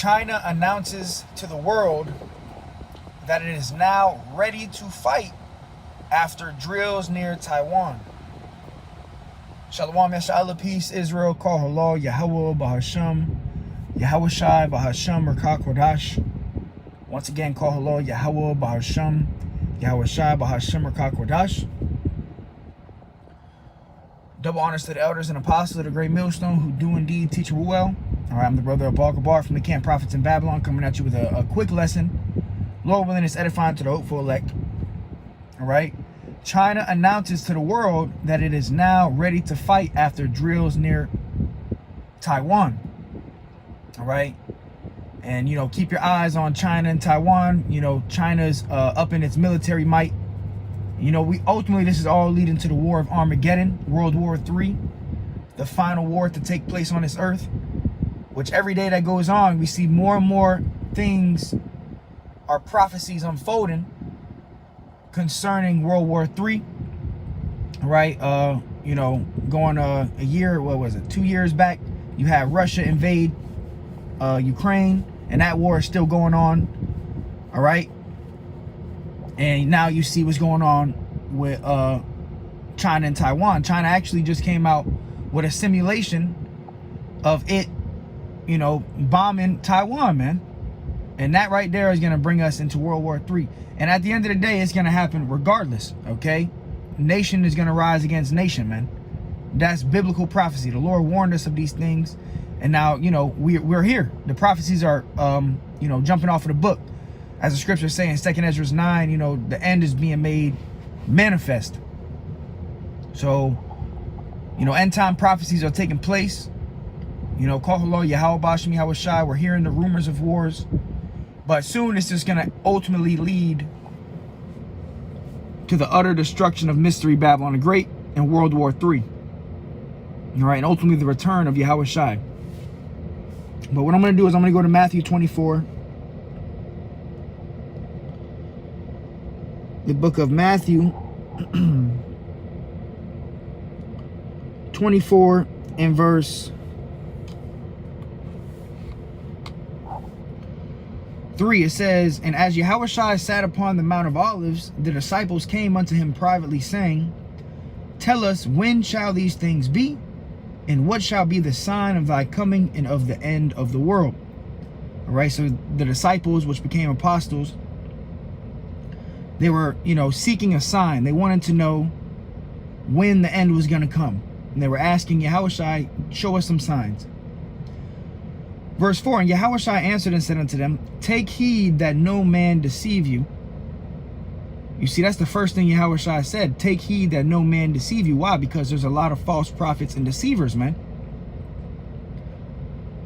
China announces to the world that it is now ready to fight after drills near Taiwan. Shalom, Yasha'Allah, peace, Israel, Kol Halal, Yahweh, Bahasham, Yahweh Shai, Bahasham, Rakah Kodash. Once again, Kol Halal, Yahweh, Bahasham, Yahweh Shai, Bahasham, Rakah Kodash. Double honors to the elders and apostles of the great millstone who do indeed teach well. All right, I'm the brother of Bar from the camp Prophets in Babylon, coming at you with a quick lesson. Lord willing, it's edifying to the hopeful elect. All right. China announces to the world that it is now ready to fight after drills near Taiwan. All right. And, keep your eyes on China and Taiwan. China's up in its military might. This is all leading to the War of Armageddon, World War III, the final war to take place on this earth, which every day that goes on, we see more and more things, our prophecies unfolding concerning World War III, right? Going a year, 2 years back, you had Russia invade Ukraine, and that war is still going on, all right? And now you see what's going on with China and Taiwan. China actually just came out with a simulation of it, bombing Taiwan, man. And that right there is going to bring us into World War III. And at the end of the day, it's going to happen regardless, okay? Nation is going to rise against nation, man. That's biblical prophecy. The Lord warned us of these things. And now, we're here. The prophecies are, jumping off of the book. As the scriptures say in 2 Ezra 9, the end is being made manifest. So, end time prophecies are taking place. Kol Halal, Yahweh Bashim, Yahweh Shai. We're hearing the rumors of wars. But soon it's just going to ultimately lead to the utter destruction of Mystery Babylon the Great and World War III. All right, and ultimately the return of Yahweh Shai. But what I'm going to do is I'm going to go to Matthew 24. The book of Matthew 24 and verse 3, it says, "And as Yahushua sat upon the Mount of Olives, the disciples came unto him privately, saying, Tell us, when shall these things be? And what shall be the sign of thy coming and of the end of the world?" All right, so the disciples, which became apostles, they were, seeking a sign. They wanted to know when the end was going to come. And they were asking Yahushua, show us some signs. Verse 4, "And Yahushua answered and said unto them, Take heed that no man deceive you." You see, that's the first thing Yahushua said. Take heed that no man deceive you. Why? Because there's a lot of false prophets and deceivers, man.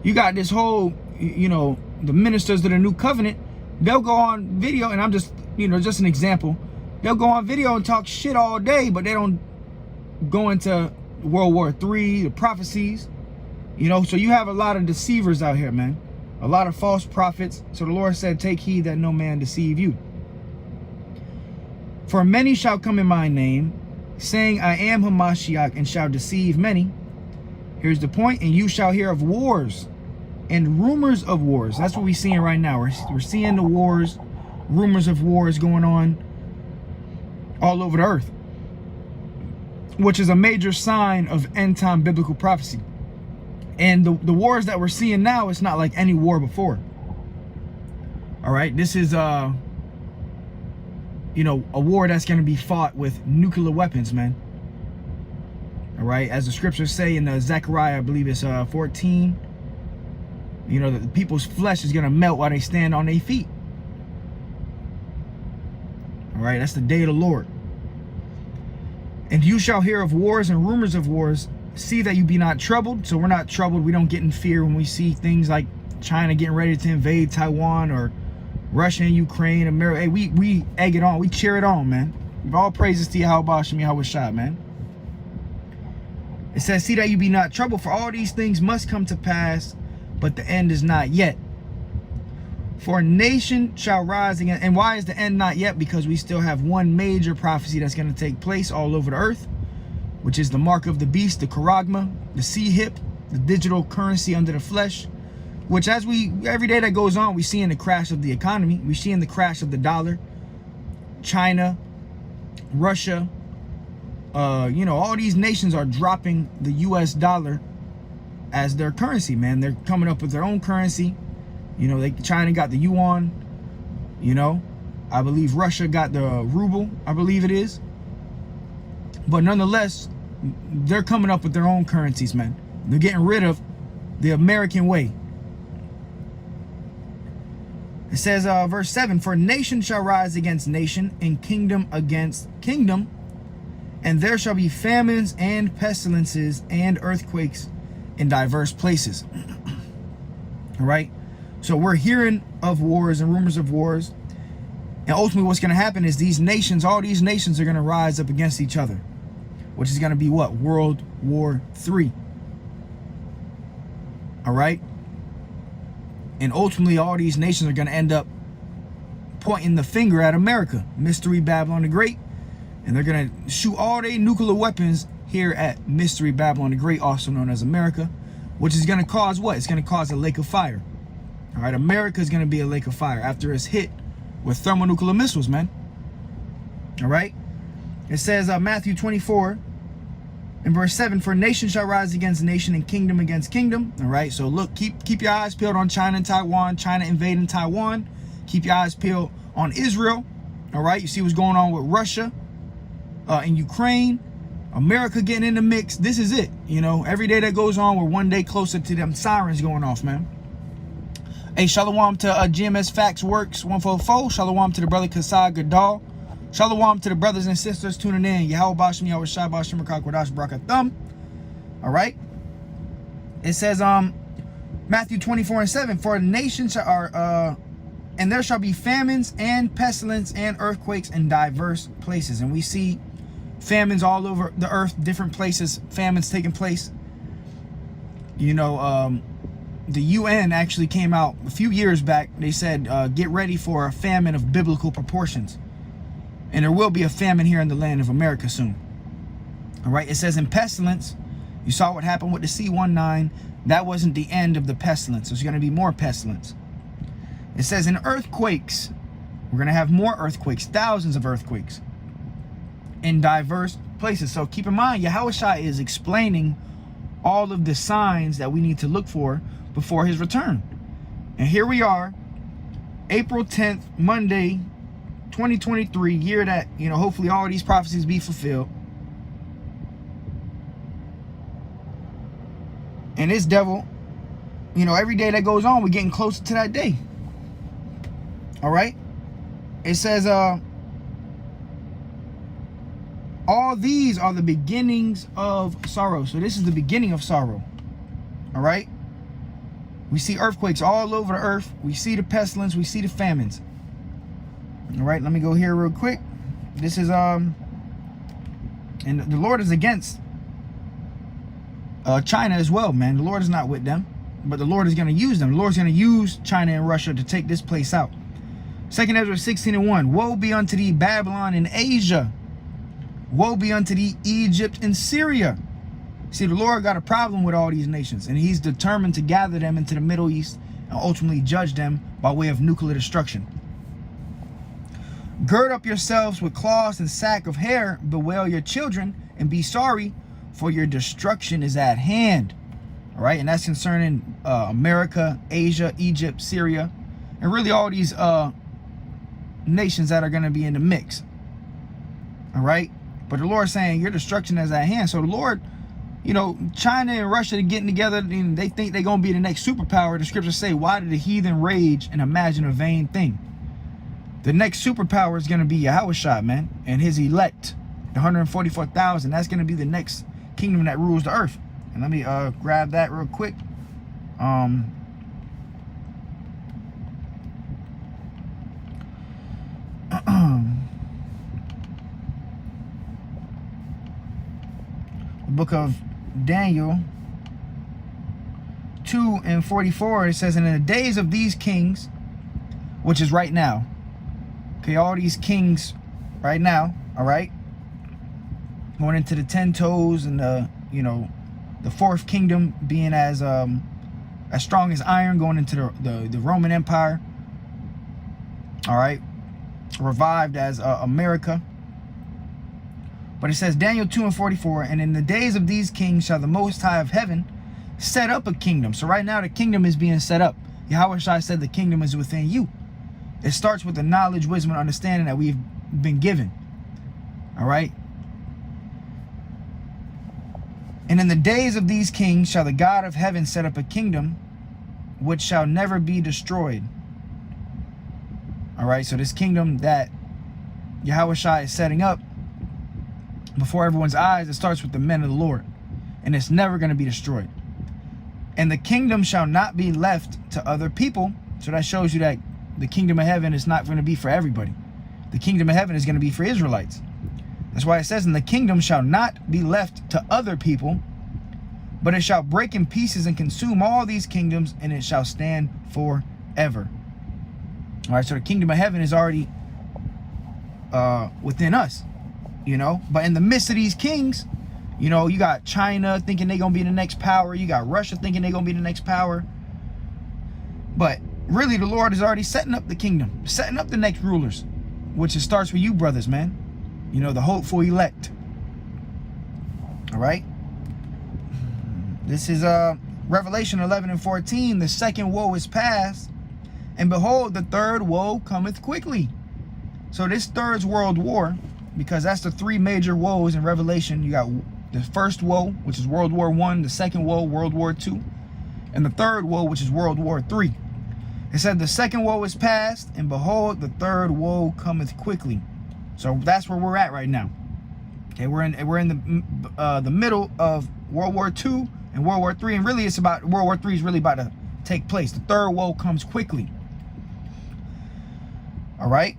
You got this whole, the ministers of the new covenant. They'll go on video, and I'm just, just an example. They'll go on video and talk shit all day, but they don't go into World War III, the prophecies. So you have a lot of deceivers out here, man. A lot of false prophets. So the Lord said, take heed that no man deceive you. "For many shall come in my name, saying, I am Hamashiach, and shall deceive many." Here's the point. "And you shall hear of wars and rumors of wars." That's what we're seeing right now. We're seeing the wars, rumors of wars going on all over the earth, which is a major sign of end time biblical prophecy. And the wars that we're seeing now, it's not like any war before. All right, this is a war that's going to be fought with nuclear weapons, man. All right, as the scriptures say in Zechariah, I believe it's 14. The people's flesh is going to melt while they stand on their feet. All right, that's the day of the Lord. "And you shall hear of wars and rumors of wars. See that you be not troubled." So we're not troubled. We don't get in fear when we see things like China getting ready to invade Taiwan, or Russia and Ukraine, America. Hey, we egg it on. We cheer it on, man. All praises to Yahweh Bashim, Yahweh Shai, man. It says, "See that you be not troubled, for all these things must come to pass, but the end is not yet. For a nation shall rise again." And why is the end not yet? Because we still have one major prophecy that's going to take place all over the earth, which is the mark of the beast, the charagma, the sea hip, the digital currency under the flesh, which every day that goes on, we see in the crash of the economy, we see in the crash of the dollar, China, Russia, all these nations are dropping the US dollar as their currency, man. They're coming up with their own currency. China got the yuan, I believe Russia got the ruble, I believe it is. But nonetheless, they're coming up with their own currencies, man. They're getting rid of the American way. It says, verse 7, for nation shall rise against nation, and kingdom against kingdom, and there shall be famines and pestilences and earthquakes in diverse places. All right? So we're hearing of wars and rumors of wars. And ultimately what's going to happen is all these nations are going to rise up against each other, which is going to be what? World War III. All right? And ultimately all these nations are going to end up pointing the finger at America, Mystery Babylon the Great, and they're going to shoot all their nuclear weapons here at Mystery Babylon the Great, also known as America, which is going to cause what? It's going to cause a lake of fire. All right, America is going to be a lake of fire after it's hit with thermonuclear missiles, man. All right? It says Matthew 24 in verse 7, for nation shall rise against nation and kingdom against kingdom. All right, so look, keep your eyes peeled on China and Taiwan, China invading Taiwan. Keep your eyes peeled on Israel. All right, you see what's going on with Russia and Ukraine. America getting in the mix. This is it. Every day that goes on, we're one day closer to them sirens going off, man. Hey, shalom to GMS Facts Works 144. Shalom to the brother Kasai Gadal. Shalom to the brothers and sisters tuning in. Yahweh Bashim, Yahweh Shai Bashim, Rakak Wadash Brakathum. All right. It says Matthew 24:7. For nations are and there shall be famines and pestilence and earthquakes in diverse places. And we see famines all over the earth, different places, famines taking place. The UN actually came out a few years back. They said, get ready for a famine of biblical proportions. And there will be a famine here in the land of America soon. All right. It says in pestilence, you saw what happened with the C-19. That wasn't the end of the pestilence. There's going to be more pestilence. It says in earthquakes, we're going to have more earthquakes, thousands of earthquakes in diverse places. So keep in mind, Yahushua is explaining all of the signs that we need to look for before his return. And here we are, April 10th, Monday, 2023, year that, hopefully all these prophecies be fulfilled. And this devil, every day that goes on, we're getting closer to that day. All right? It says, all these are the beginnings of sorrow. So this is the beginning of sorrow. All right? We see earthquakes all over the earth. We see the pestilence. We see the famines. All right, let me go here real quick. This is, and the Lord is against China as well, man. The Lord is not with them, but the Lord is going to use them. The Lord's going to use China and Russia to take this place out. 2 Ezra 16:1. Woe be unto thee, Babylon and Asia. Woe be unto thee, Egypt and Syria. See, the Lord got a problem with all these nations, and he's determined to gather them into the Middle East and ultimately judge them by way of nuclear destruction. Gird up yourselves with cloths and sack of hair, bewail your children, and be sorry, for your destruction is at hand. All right, and that's concerning America, Asia, Egypt, Syria, and really all these nations that are going to be in the mix. All right, but the Lord's saying your destruction is at hand. So the Lord, China and Russia are getting together, and they think they're going to be the next superpower. The scriptures say, why did the heathen rage and imagine a vain thing? The next superpower is going to be Yahushua, man, and his elect, the 144,000. That's going to be the next kingdom that rules the earth. And let me grab that real quick. The book of Daniel 2:44, it says, and in the days of these kings, which is right now, okay, all these kings right now, all right, going into the 10 toes and the, the fourth kingdom being as as strong as iron, going into the Roman Empire. All right, revived as America. But it says, Daniel 2:44, and in the days of these kings shall the Most High of heaven set up a kingdom. So right now the kingdom is being set up. Yahweh Shai said the kingdom is within you. It starts with the knowledge, wisdom, and understanding that we've been given. All right. And in the days of these kings shall the God of heaven set up a kingdom which shall never be destroyed. All right. So this kingdom that Yahweh Shai is setting up before everyone's eyes, it starts with the men of the Lord, and it's never going to be destroyed. And the kingdom shall not be left to other people. So that shows you that the kingdom of heaven is not going to be for everybody. The kingdom of heaven is going to be for Israelites. That's why it says, and the kingdom shall not be left to other people, but it shall break in pieces and consume all these kingdoms, and it shall stand forever. All right, so the kingdom of heaven is already within us. You know, but in the midst of these kings, you know, you got China thinking they're going to be the next power. You got Russia thinking they're going to be the next power. But really, the Lord is already setting up the kingdom, setting up the next rulers, which it starts with you, brothers, man. You know, the hopeful elect. All right. This is Revelation 11:14. The second woe is past, and behold, the third woe cometh quickly. So this third world war, because that's the three major woes in Revelation. You got the first woe, which is World War I, the second woe, World War II, and the third woe, which is World War III. It said the second woe is past, and behold, the third woe cometh quickly. So that's where we're at right now. Okay, we're in the middle of World War II and World War III, and really it's about World War III is really about to take place. The third woe comes quickly. All right.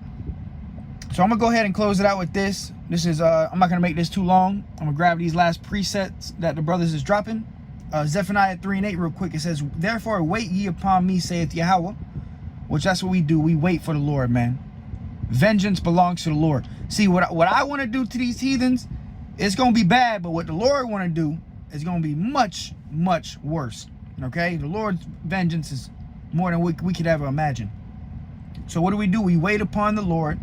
So I'm gonna go ahead and close it out with this. This is I'm not gonna make this too long. I'm gonna grab these last presets that the brothers is dropping. Zephaniah 3:8 real quick. It says, therefore wait ye upon me, saith Yahweh. Which that's what we do. We wait for the Lord, man. Vengeance belongs to the Lord. See, what I want to do to these heathens, it's gonna be bad, but what the Lord want to do is gonna be much, much worse. Okay? The Lord's vengeance is more than we could ever imagine. So what do? We wait upon the Lord.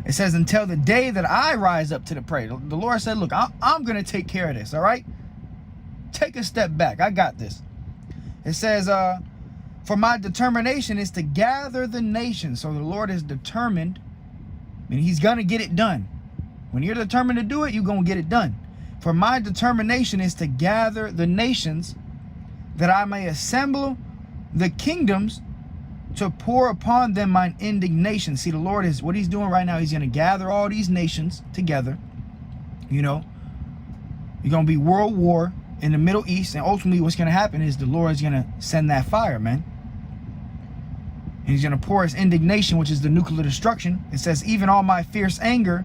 It says, until the day that I rise up to the prey. The Lord said, look, I'm going to take care of this, all right? Take a step back. I got this. It says, for my determination is to gather the nations. So the Lord is determined, and he's going to get it done. When you're determined to do it, you're going to get it done. For my determination is to gather the nations, that I may assemble the kingdoms, to pour upon them mine indignation. See, the Lord is, what he's doing right now, he's going to gather all these nations together. You know, you're going to be world war in the Middle East, and ultimately what's going to happen is the Lord is going to send that fire, man. And he's going to pour his indignation, which is the nuclear destruction. It says, even all my fierce anger,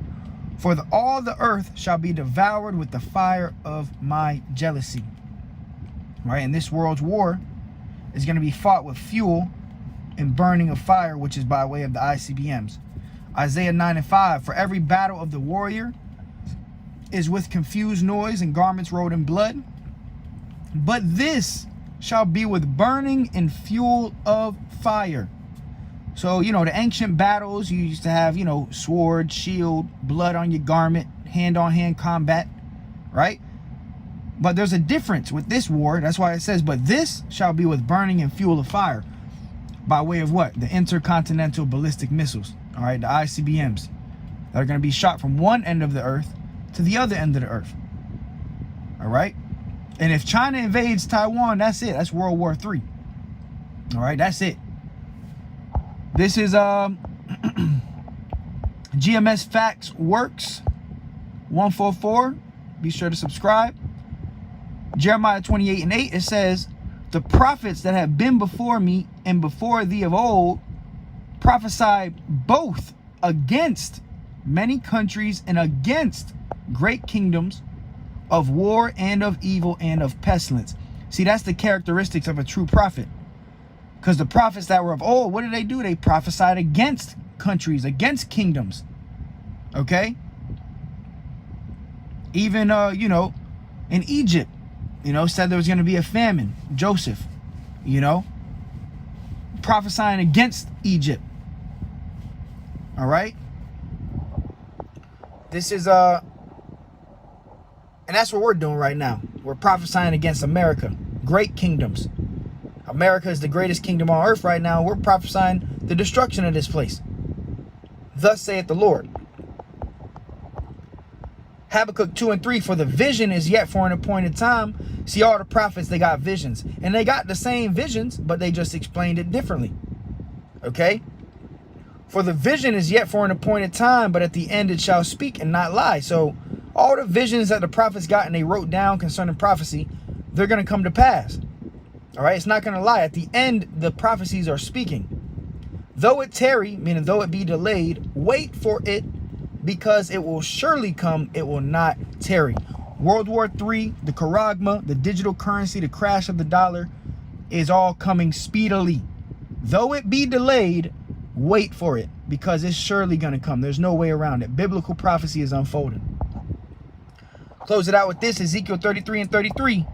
for all the earth shall be devoured with the fire of my jealousy. Right? And this world's war is going to be fought with fuel and burning of fire, which is by way of the ICBMs. Isaiah 9:5, for every battle of the warrior is with confused noise and garments rolled in blood. But this shall be with burning and fuel of fire. So, you know, the ancient battles, you used to have, you know, sword, shield, blood on your garment, hand-on-hand combat, right? But there's a difference with this war. That's why it says, but this shall be with burning and fuel of fire. By way of what? The intercontinental ballistic missiles, all right, the ICBMs, that are going to be shot from one end of the earth to the other end of the earth, all right? And if China invades Taiwan, that's it. That's World War III, all right? That's it. This is GMS Facts Works 144. Be sure to subscribe. Jeremiah 28:8, it says, the prophets that have been before me and before thee of old prophesied both against many countries and against great kingdoms, of war and of evil and of pestilence. See, that's the characteristics of a true prophet. Because the prophets that were of old, what did they do? They prophesied against countries, against kingdoms. Okay? Even, you know, in Egypt, you know, said there was going to be a famine. Joseph, you know, prophesying against Egypt. All right. This is and that's what we're doing right now. We're prophesying against America, great kingdoms. America is the greatest kingdom on earth right now. We're prophesying the destruction of this place. Thus saith the Lord. Habakkuk 2 and 3, for the vision is yet for an appointed time. See, all the prophets, they got visions. And they got the same visions, but they just explained it differently. Okay? For the vision is yet for an appointed time, but at the end it shall speak and not lie. So all the visions that the prophets got and they wrote down concerning prophecy, they're going to come to pass. All right? It's not going to lie. At the end, the prophecies are speaking. Though it tarry, meaning though it be delayed, wait for it, because it will surely come, it will not tarry. World War III, the charagma, the digital currency, the crash of the dollar is all coming speedily. Though it be delayed, wait for it, because it's surely going to come. There's no way around it. Biblical prophecy is unfolding. Close it out with this, Ezekiel 33 and 33.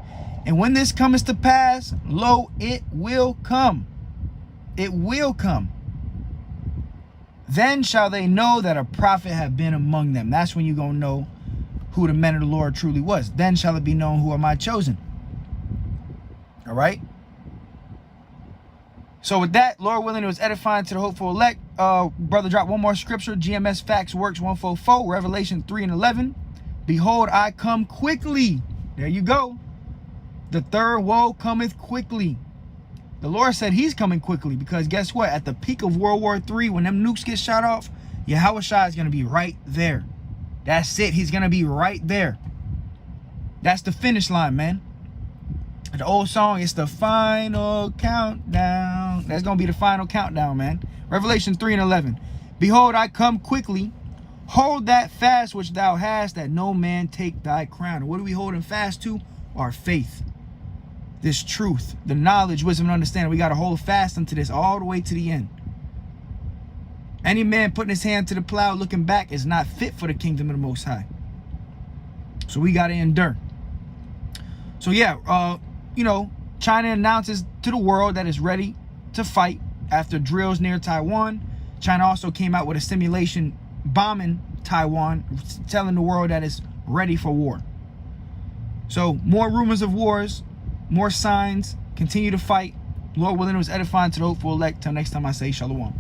And when this cometh to pass, lo, it will come. It will come. Then shall they know that a prophet have been among them. That's when you're going to know who the men of the Lord truly was. Then shall it be known who are my chosen. All right. So with that, Lord willing, it was edifying to the hopeful elect. Brother, drop one more scripture. GMS Facts Works 144, Revelation 3 and 11. Behold, I come quickly. There you go. The third woe cometh quickly. The Lord said he's coming quickly, because guess what? At the peak of World War III, when them nukes get shot off, Yahushua is going to be right there. That's it. He's going to be right there. That's the finish line, man. The old song, it's the final countdown. That's going to be the final countdown, man. Revelation 3 and 11. Behold, I come quickly. Hold that fast which thou hast, that no man take thy crown. What are we holding fast to? Our faith. This truth, the knowledge, wisdom, and understanding. We got to hold fast unto this all the way to the end. Any man putting his hand to the plow looking back is not fit for the kingdom of the Most High. So we got to endure. So yeah, you know, China announces to the world that it's ready to fight after drills near Taiwan. China also came out with a simulation bombing Taiwan, telling the world that it's ready for war. So more rumors of wars, more signs, continue to fight. Lord willing, it was edifying to the hopeful elect. Till next time I say shalom.